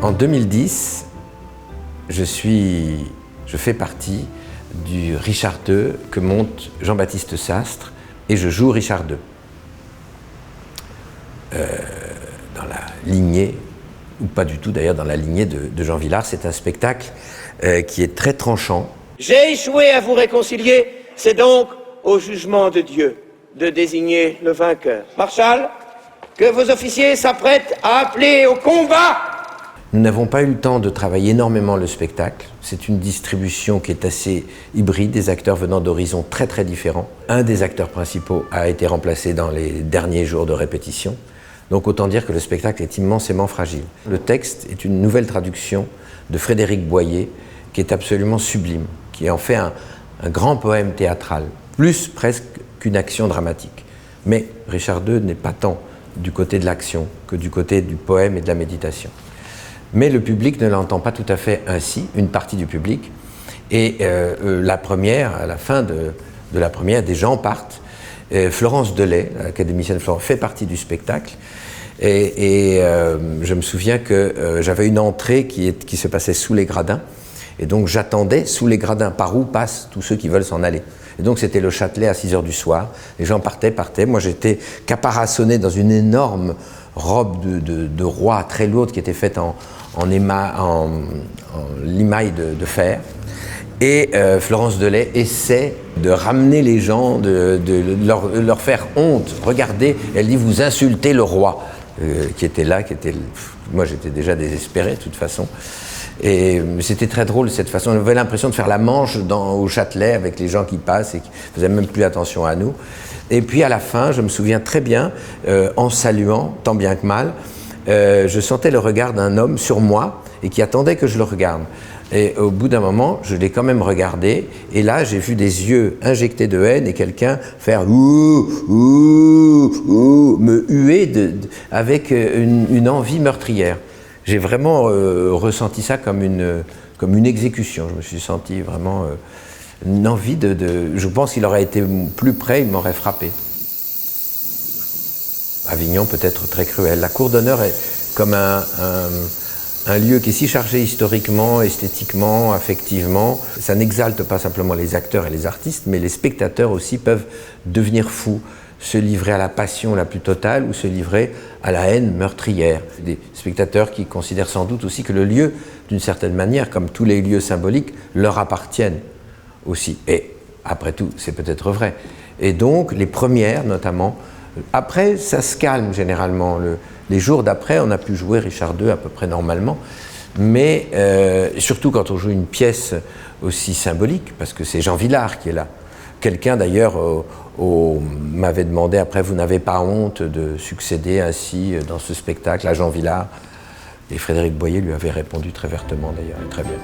En 2010, je fais partie du Richard II que monte Jean-Baptiste Sastre et je joue Richard II. Dans la lignée, ou pas du tout d'ailleurs, dans la lignée de Jean Vilar. C'est un spectacle qui est très tranchant. J'ai échoué à vous réconcilier, c'est donc au jugement de Dieu de désigner le vainqueur. Marshal, que vos officiers s'apprêtent à appeler au combat. Nous n'avons pas eu le temps de travailler énormément le spectacle. C'est une distribution qui est assez hybride, des acteurs venant d'horizons très très différents. Un des acteurs principaux a été remplacé dans les derniers jours de répétition. Donc autant dire que le spectacle est immensément fragile. Le texte est une nouvelle traduction de Frédéric Boyer qui est absolument sublime, qui en fait un grand poème théâtral, plus presque qu'une action dramatique. Mais Richard II n'est pas tant du côté de l'action que du côté du poème et de la méditation. Mais le public ne l'entend pas tout à fait ainsi, une partie du public. Et la première, à la fin de la première, des gens partent. Florence Delay, l'académicienne Florence, fait partie du spectacle. Et je me souviens que j'avais une entrée qui se passait sous les gradins. Et donc j'attendais sous les gradins, par où passent tous ceux qui veulent s'en aller. Et donc c'était le Châtelet à 6 h du soir. Les gens partaient. Moi j'étais caparaçonné dans une énorme robe de roi très lourde qui était faite en limaille de fer. Et Florence Delay essaie de ramener les gens, de leur faire honte. Regardez, elle dit, vous insultez le roi, qui était là, moi j'étais déjà désespéré de toute façon. Et c'était très drôle cette façon. On avait l'impression de faire la manche au Châtelet avec les gens qui passent et qui ne faisaient même plus attention à nous. Et puis à la fin, je me souviens très bien, en saluant, tant bien que mal, je sentais le regard d'un homme sur moi et qui attendait que je le regarde. Et au bout d'un moment, je l'ai quand même regardé, et là, j'ai vu des yeux injectés de haine et quelqu'un faire ouh, ouh, ouh, me huer avec une envie meurtrière. J'ai vraiment ressenti ça comme une exécution. Je me suis senti vraiment une envie je pense qu'il aurait été plus près, il m'aurait frappé. Avignon peut être très cruel. La cour d'honneur est comme un lieu qui est si chargé historiquement, esthétiquement, affectivement. Ça n'exalte pas simplement les acteurs et les artistes, mais les spectateurs aussi peuvent devenir fous, se livrer à la passion la plus totale ou se livrer à la haine meurtrière. Des spectateurs qui considèrent sans doute aussi que le lieu, d'une certaine manière, comme tous les lieux symboliques, leur appartiennent aussi. Et après tout, c'est peut-être vrai. Et donc, les premières notamment, après, ça se calme généralement. Les jours d'après, on a pu jouer Richard II à peu près normalement, mais surtout quand on joue une pièce aussi symbolique, parce que c'est Jean Vilar qui est là. Quelqu'un d'ailleurs m'avait demandé après, vous n'avez pas honte de succéder ainsi dans ce spectacle à Jean Vilar? Et Frédéric Boyer lui avait répondu très vertement d'ailleurs, et très bien.